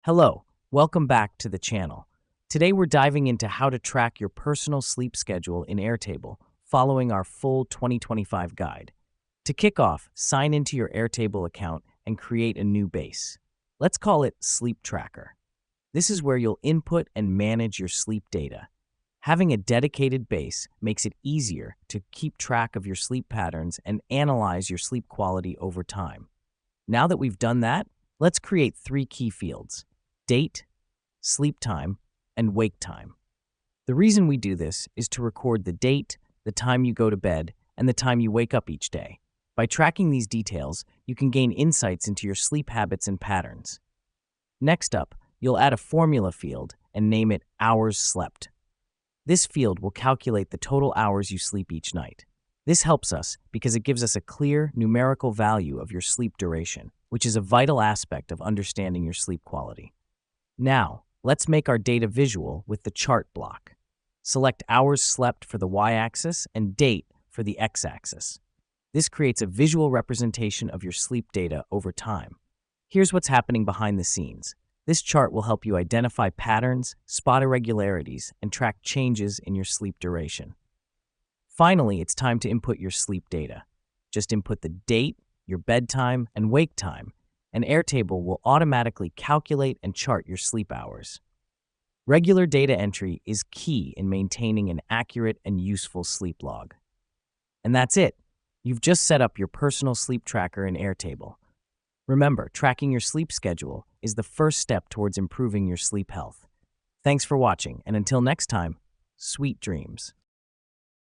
Hello, welcome back to the channel. Today we're diving into how to track your personal sleep schedule in Airtable, following our full 2025 guide. To kick off, sign into your Airtable account and create a new base. Let's call it Sleep Tracker. This is where you'll input and manage your sleep data. Having a dedicated base makes it easier to keep track of your sleep patterns and analyze your sleep quality over time. Now that we've done that, let's create three key fields: date, sleep time, and wake time. The reason we do this is to record the date, the time you go to bed, and the time you wake up each day. By tracking these details, you can gain insights into your sleep habits and patterns. Next up, you'll add a formula field and name it hours slept. This field will calculate the total hours you sleep each night. This helps us because it gives us a clear numerical value of your sleep duration, which is a vital aspect of understanding your sleep quality. Now, let's make our data visual with the chart block. Select hours slept for the y-axis and date for the x-axis. This creates a visual representation of your sleep data over time. Here's what's happening behind the scenes. This chart will help you identify patterns, spot irregularities, and track changes in your sleep duration. Finally, it's time to input your sleep data. Just input the date, your bedtime, and wake time, and Airtable will automatically calculate and chart your sleep hours. Regular data entry is key in maintaining an accurate and useful sleep log. And that's it. You've just set up your personal sleep tracker in Airtable. Remember, tracking your sleep schedule is the first step towards improving your sleep health. Thanks for watching, and until next time, sweet dreams.